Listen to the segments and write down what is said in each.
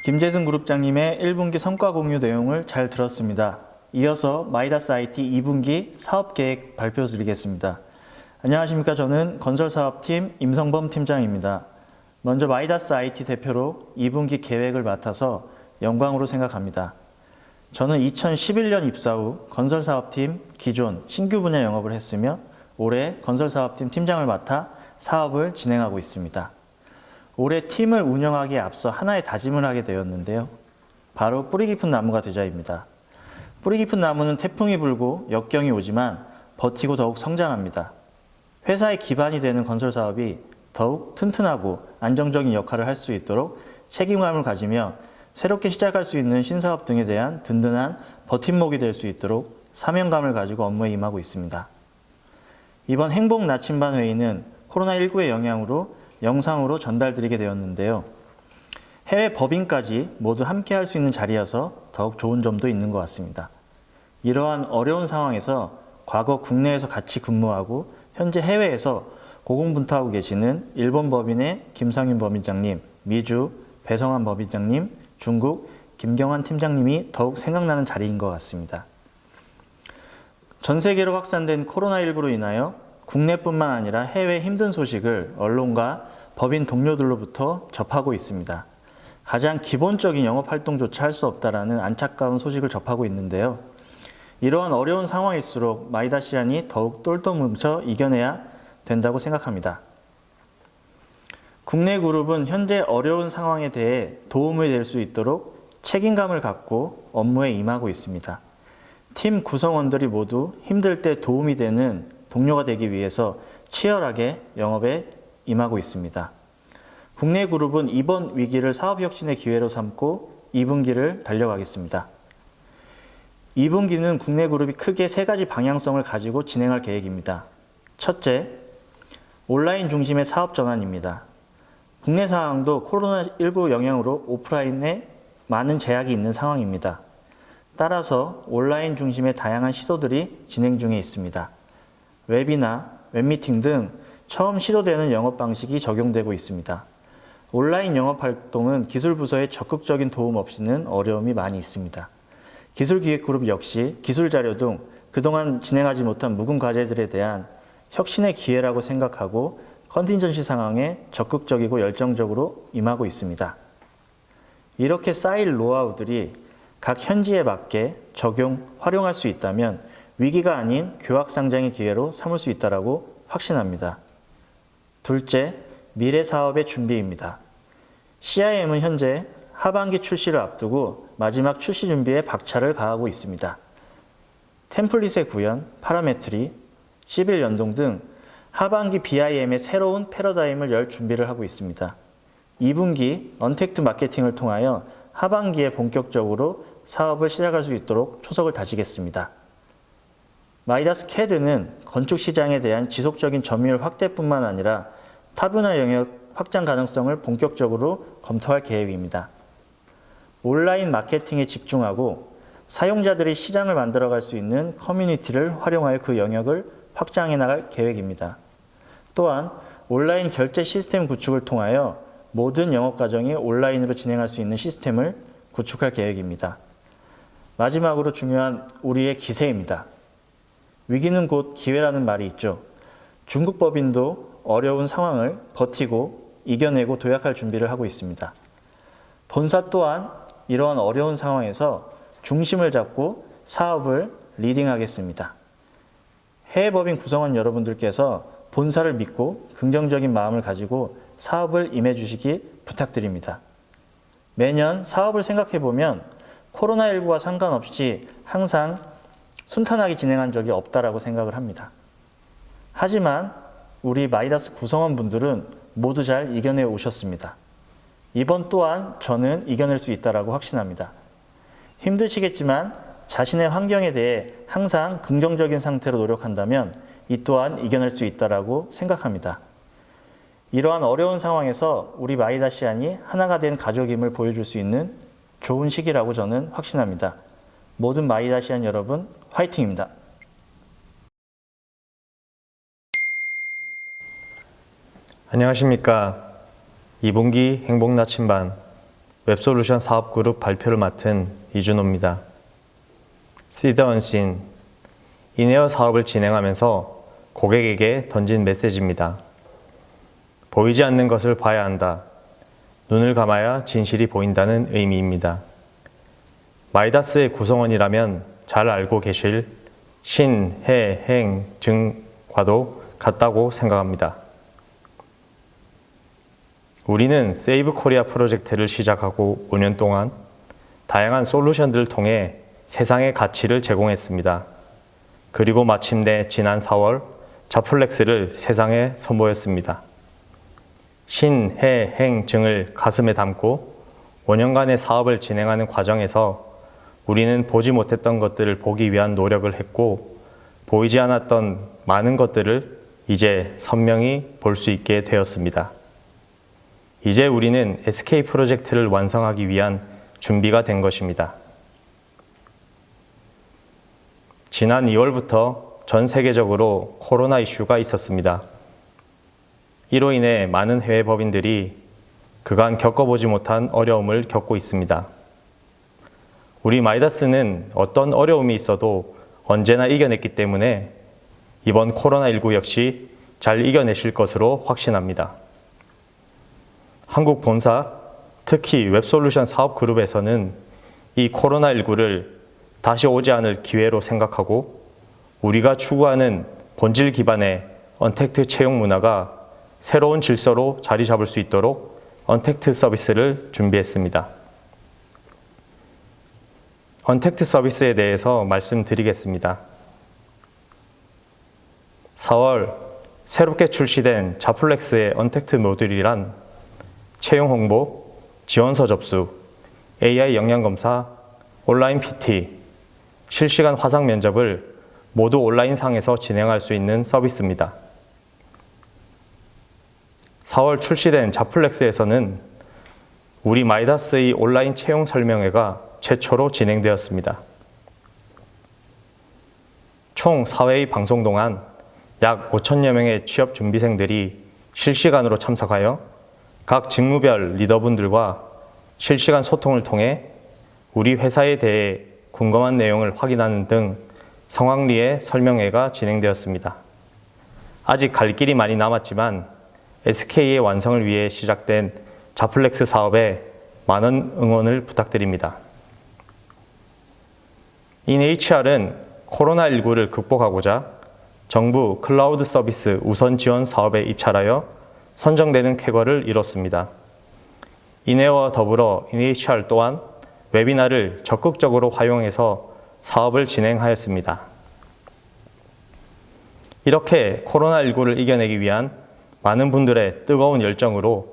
김재승 그룹장님의 1분기 성과 공유 내용을 잘 들었습니다. 이어서 마이다스 IT 2분기 사업계획 발표 드리겠습니다. 안녕하십니까. 저는 건설사업팀 임성범 팀장입니다. 먼저 마이다스 IT 대표로 2분기 계획을 맡아서 영광으로 생각합니다. 저는 2011년 입사 후 건설사업팀 기존 신규 분야 영업을 했으며 올해 건설사업팀 팀장을 맡아 사업을 진행하고 있습니다. 올해 팀을 운영하기에 앞서 하나의 다짐을 하게 되었는데요. 바로 뿌리 깊은 나무가 되자입니다. 뿌리 깊은 나무는 태풍이 불고 역경이 오지만 버티고 더욱 성장합니다. 회사의 기반이 되는 건설 사업이 더욱 튼튼하고 안정적인 역할을 할 수 있도록 책임감을 가지며 새롭게 시작할 수 있는 신사업 등에 대한 든든한 버팀목이 될 수 있도록 사명감을 가지고 업무에 임하고 있습니다. 이번 행복 나침반 회의는 코로나19의 영향으로 영상으로 전달드리게 되었는데요. 해외 법인까지 모두 함께 할 수 있는 자리여서 더욱 좋은 점도 있는 것 같습니다. 이러한 어려운 상황에서 과거 국내에서 같이 근무하고 현재 해외에서 고공분투하고 계시는 일본 법인의 김상윤 법인장님, 미주 배성환 법인장님, 중국 김경환 팀장님이 더욱 생각나는 자리인 것 같습니다. 전 세계로 확산된 코로나19로 인하여 국내뿐만 아니라 해외 힘든 소식을 언론과 법인 동료들로부터 접하고 있습니다. 가장 기본적인 영업활동조차 할 수 없다라는 안타까운 소식을 접하고 있는데요. 이러한 어려운 상황일수록 마이다시안이 더욱 똘똘 뭉쳐 이겨내야 된다고 생각합니다. 국내 그룹은 현재 어려운 상황에 대해 도움이 될 수 있도록 책임감을 갖고 업무에 임하고 있습니다. 팀 구성원들이 모두 힘들 때 도움이 되는 동료가 되기 위해서 치열하게 영업에 임하고 있습니다. 국내 그룹은 이번 위기를 사업 혁신의 기회로 삼고 2분기를 달려가겠습니다. 2분기는 국내 그룹이 크게 세 가지 방향성을 가지고 진행할 계획입니다. 첫째, 온라인 중심의 사업 전환입니다. 국내 상황도 코로나19 영향으로 오프라인에 많은 제약이 있는 상황입니다. 따라서 온라인 중심의 다양한 시도들이 진행 중에 있습니다. 웹이나 웹미팅 등 처음 시도되는 영업 방식이 적용되고 있습니다. 온라인 영업 활동은 기술 부서의 적극적인 도움 없이는 어려움이 많이 있습니다. 기술기획그룹 역시 기술 자료 등 그동안 진행하지 못한 묵은 과제들에 대한 혁신의 기회라고 생각하고 컨틴전시 상황에 적극적이고 열정적으로 임하고 있습니다. 이렇게 쌓일 노하우들이 각 현지에 맞게 적용, 활용할 수 있다면 위기가 아닌 교학상장의 기회로 삼을 수 있다고 확신합니다. 둘째, 미래 사업의 준비입니다. CIM은 현재 하반기 출시를 앞두고 마지막 출시 준비에 박차를 가하고 있습니다. 템플릿의 구현, 파라메트리, 시빌 연동 등 하반기 BIM의 새로운 패러다임을 열 준비를 하고 있습니다. 2분기 언택트 마케팅을 통하여 하반기에 본격적으로 사업을 시작할 수 있도록 초석을 다지겠습니다. 마이다스 캐드는 건축 시장에 대한 지속적인 점유율 확대뿐만 아니라 타분야 영역 확장 가능성을 본격적으로 검토할 계획입니다. 온라인 마케팅에 집중하고 사용자들이 시장을 만들어갈 수 있는 커뮤니티를 활용하여 그 영역을 확장해 나갈 계획입니다. 또한 온라인 결제 시스템 구축을 통하여 모든 영업 과정이 온라인으로 진행할 수 있는 시스템을 구축할 계획입니다. 마지막으로 중요한 우리의 기세입니다. 위기는 곧 기회라는 말이 있죠. 중국 법인도 어려운 상황을 버티고 이겨내고 도약할 준비를 하고 있습니다. 본사 또한 이러한 어려운 상황에서 중심을 잡고 사업을 리딩하겠습니다. 해외 법인 구성원 여러분들께서 본사를 믿고 긍정적인 마음을 가지고 사업을 임해 주시기 부탁드립니다. 매년 사업을 생각해 보면 코로나19와 상관없이 항상 순탄하게 진행한 적이 없다라고 생각을 합니다. 하지만 우리 마이다스 구성원분들은 모두 잘 이겨내 오셨습니다. 이번 또한 저는 이겨낼 수 있다라고 확신합니다. 힘드시겠지만 자신의 환경에 대해 항상 긍정적인 상태로 노력한다면 이 또한 이겨낼 수 있다라고 생각합니다. 이러한 어려운 상황에서 우리 마이다시안이 하나가 된 가족임을 보여줄 수 있는 좋은 시기라고 저는 확신합니다. 모든 마이다시안 여러분 화이팅입니다. 안녕하십니까. 2분기 행복 나침반 웹솔루션 사업그룹 발표를 맡은 이준호입니다. 시드 언신, 인에어 사업을 진행하면서 고객에게 던진 메시지입니다. 보이지 않는 것을 봐야 한다. 눈을 감아야 진실이 보인다는 의미입니다. 마이다스의 구성원이라면 잘 알고 계실 신, 해, 행, 증과도 같다고 생각합니다. 우리는 세이브 코리아 프로젝트를 시작하고 5년 동안 다양한 솔루션들을 통해 세상에 가치를 제공했습니다. 그리고 마침내 지난 4월 자플렉스를 세상에 선보였습니다. 신, 해, 행, 증을 가슴에 담고 5년간의 사업을 진행하는 과정에서 우리는 보지 못했던 것들을 보기 위한 노력을 했고 보이지 않았던 많은 것들을 이제 선명히 볼 수 있게 되었습니다. 이제 우리는 SK 프로젝트를 완성하기 위한 준비가 된 것입니다. 지난 2월부터 전 세계적으로 코로나 이슈가 있었습니다. 이로 인해 많은 해외 법인들이 그간 겪어보지 못한 어려움을 겪고 있습니다. 우리 마이다스는 어떤 어려움이 있어도 언제나 이겨냈기 때문에 이번 코로나19 역시 잘 이겨내실 것으로 확신합니다. 한국 본사, 특히 웹솔루션 사업그룹에서는 이 코로나19를 다시 오지 않을 기회로 생각하고 우리가 추구하는 본질 기반의 언택트 채용 문화가 새로운 질서로 자리 잡을 수 있도록 언택트 서비스를 준비했습니다. 언택트 서비스에 대해서 말씀드리겠습니다. 4월 새롭게 출시된 자플렉스의 언택트 모듈이란 채용 홍보, 지원서 접수, AI 역량검사, 온라인 PT, 실시간 화상 면접을 모두 온라인상에서 진행할 수 있는 서비스입니다. 4월 출시된 자플렉스에서는 우리 마이다스의 온라인 채용 설명회가 최초로 진행되었습니다. 총 4회의 방송 동안 약 5천여 명의 취업 준비생들이 실시간으로 참석하여 각 직무별 리더분들과 실시간 소통을 통해 우리 회사에 대해 궁금한 내용을 확인하는 등 성황리에 설명회가 진행되었습니다. 아직 갈 길이 많이 남았지만 SK의 완성을 위해 시작된 자플렉스 사업에 많은 응원을 부탁드립니다. 인HR은 코로나19를 극복하고자 정부 클라우드 서비스 우선 지원 사업에 입찰하여 선정되는 쾌거를 이뤘습니다. 이내와 더불어 인HR 또한 웨비나를 적극적으로 활용해서 사업을 진행하였습니다. 이렇게 코로나19를 이겨내기 위한 많은 분들의 뜨거운 열정으로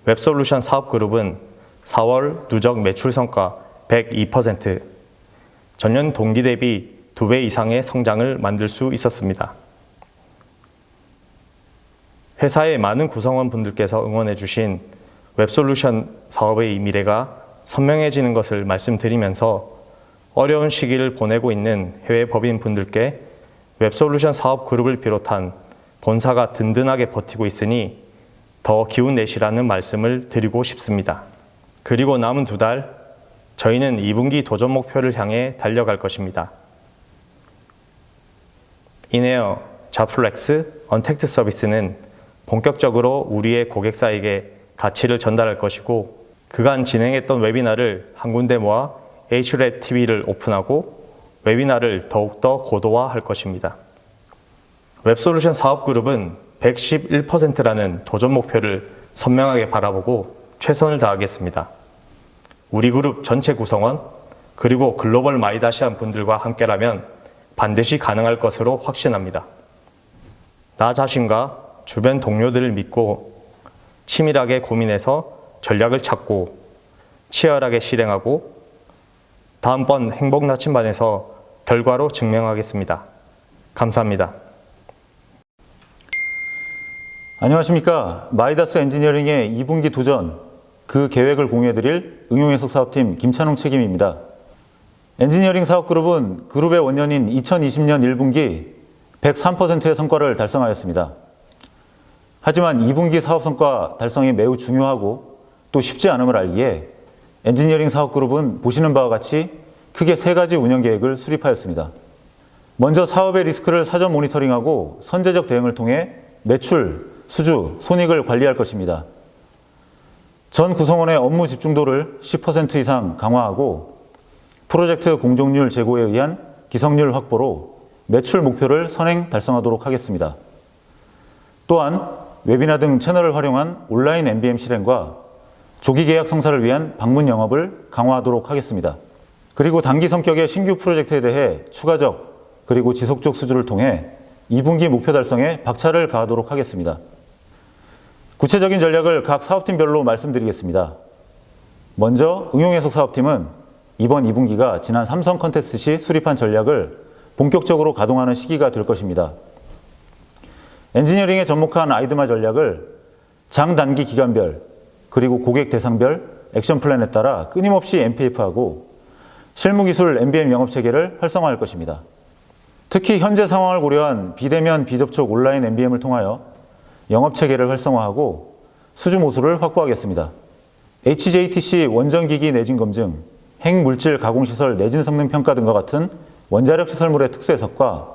웹솔루션 사업그룹은 4월 누적 매출 성과 102%, 전년 동기 대비 2배 이상의 성장을 만들 수 있었습니다. 회사의 많은 구성원분들께서 응원해 주신 웹솔루션 사업의 미래가 선명해지는 것을 말씀드리면서 어려운 시기를 보내고 있는 해외 법인분들께 웹솔루션 사업그룹을 비롯한 본사가 든든하게 버티고 있으니 더 기운 내시라는 말씀을 드리고 싶습니다. 그리고 남은 2달, 저희는 2분기 도전 목표를 향해 달려갈 것입니다. 이내어 자플렉스 언택트 서비스는 본격적으로 우리의 고객사에게 가치를 전달할 것이고 그간 진행했던 웨비나를 한 군데 모아 HRED TV를 오픈하고 웨비나를 더욱더 고도화할 것입니다. 웹솔루션 사업그룹은 111%라는 도전 목표를 선명하게 바라보고 최선을 다하겠습니다. 우리 그룹 전체 구성원 그리고 글로벌 마이다시안 분들과 함께라면 반드시 가능할 것으로 확신합니다. 나 자신과 주변 동료들을 믿고 치밀하게 고민해서 전략을 찾고 치열하게 실행하고 다음번 행복 나침반에서 결과로 증명하겠습니다. 감사합니다. 안녕하십니까. 마이다스 엔지니어링의 2분기 도전, 그 계획을 공유해드릴 응용해석 사업팀 김찬웅 책임입니다. 엔지니어링 사업그룹은 그룹의 원년인 2020년 1분기 103%의 성과를 달성하였습니다. 하지만 2분기 사업 성과 달성이 매우 중요하고 또 쉽지 않음을 알기에 엔지니어링 사업그룹은 보시는 바와 같이 크게 3가지 운영 계획을 수립하였습니다. 먼저 사업의 리스크를 사전 모니터링하고 선제적 대응을 통해 매출, 수주, 손익을 관리할 것입니다. 전 구성원의 업무 집중도를 10% 이상 강화하고 프로젝트 공정률 제고에 의한 기성률 확보로 매출 목표를 선행 달성하도록 하겠습니다. 또한 웨비나 등 채널을 활용한 온라인 MBM 실행과 조기 계약 성사를 위한 방문 영업을 강화하도록 하겠습니다. 그리고 단기 성격의 신규 프로젝트에 대해 추가적 그리고 지속적 수주를 통해 2분기 목표 달성에 박차를 가하도록 하겠습니다. 구체적인 전략을 각 사업팀별로 말씀드리겠습니다. 먼저 응용해석 사업팀은 이번 2분기가 지난 삼성 컨테스트 시 수립한 전략을 본격적으로 가동하는 시기가 될 것입니다. 엔지니어링에 접목한 아이드마 전략을 장단기 기간별 그리고 고객 대상별 액션 플랜에 따라 끊임없이 MPF하고 실무기술 MBM 영업체계를 활성화할 것입니다. 특히 현재 상황을 고려한 비대면 비접촉 온라인 MBM을 통하여 영업체계를 활성화하고 수주 모수를 확보하겠습니다. HJTC 원전기기 내진 검증, 핵물질 가공시설 내진 성능 평가 등과 같은 원자력 시설물의 특수 해석과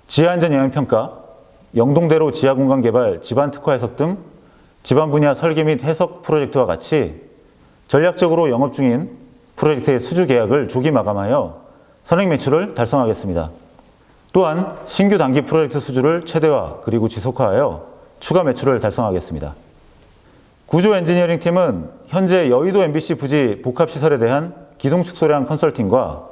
지하안전 영향평가, 영동대로 지하공간 개발 집안 특화 해석 등 집안 분야 설계 및 해석 프로젝트와 같이 전략적으로 영업 중인 프로젝트의 수주 계약을 조기 마감하여 선행 매출을 달성하겠습니다. 또한 신규 단기 프로젝트 수주를 최대화 그리고 지속화하여 추가 매출을 달성하겠습니다. 구조 엔지니어링 팀은 현재 여의도 MBC 부지 복합시설에 대한 기동 축소량 컨설팅과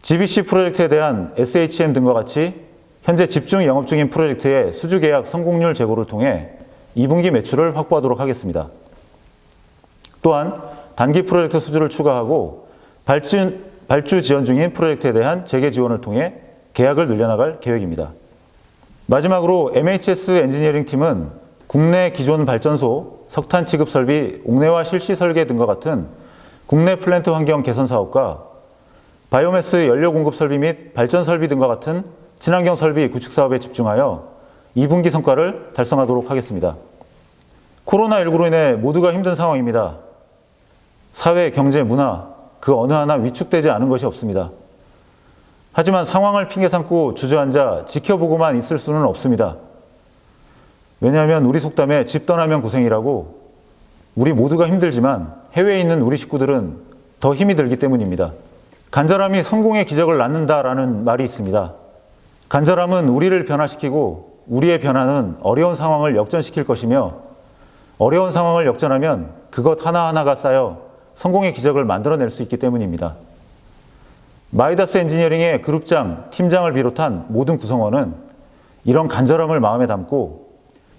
GBC 프로젝트에 대한 SHM 등과 같이 현재 집중 영업 중인 프로젝트의 수주 계약 성공률 제고를 통해 2분기 매출을 확보하도록 하겠습니다. 또한 단기 프로젝트 수주를 추가하고 발주 지원 중인 프로젝트에 대한 재개 지원을 통해 계약을 늘려나갈 계획입니다. 마지막으로 MHS 엔지니어링 팀은 국내 기존 발전소, 석탄 취급 설비, 옥내화 실시 설계 등과 같은 국내 플랜트 환경 개선 사업과 바이오매스 연료 공급 설비 및 발전 설비 등과 같은 친환경 설비 구축 사업에 집중하여 2분기 성과를 달성하도록 하겠습니다. 코로나19로 인해 모두가 힘든 상황입니다. 사회, 경제, 문화, 그 어느 하나 위축되지 않은 것이 없습니다. 하지만 상황을 핑계 삼고 주저앉아 지켜보고만 있을 수는 없습니다. 왜냐하면 우리 속담에 집 떠나면 고생이라고 우리 모두가 힘들지만 해외에 있는 우리 식구들은 더 힘이 들기 때문입니다. 간절함이 성공의 기적을 낳는다라는 말이 있습니다. 간절함은 우리를 변화시키고 우리의 변화는 어려운 상황을 역전시킬 것이며 어려운 상황을 역전하면 그것 하나하나가 쌓여 성공의 기적을 만들어낼 수 있기 때문입니다. 마이다스 엔지니어링의 그룹장, 팀장을 비롯한 모든 구성원은 이런 간절함을 마음에 담고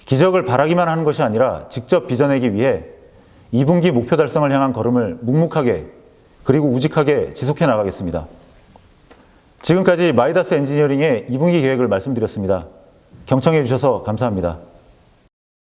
기적을 바라기만 하는 것이 아니라 직접 빚어내기 위해 2분기 목표 달성을 향한 걸음을 묵묵하게 그리고 우직하게 지속해 나가겠습니다. 지금까지 마이다스 엔지니어링의 2분기 계획을 말씀드렸습니다. 경청해 주셔서 감사합니다.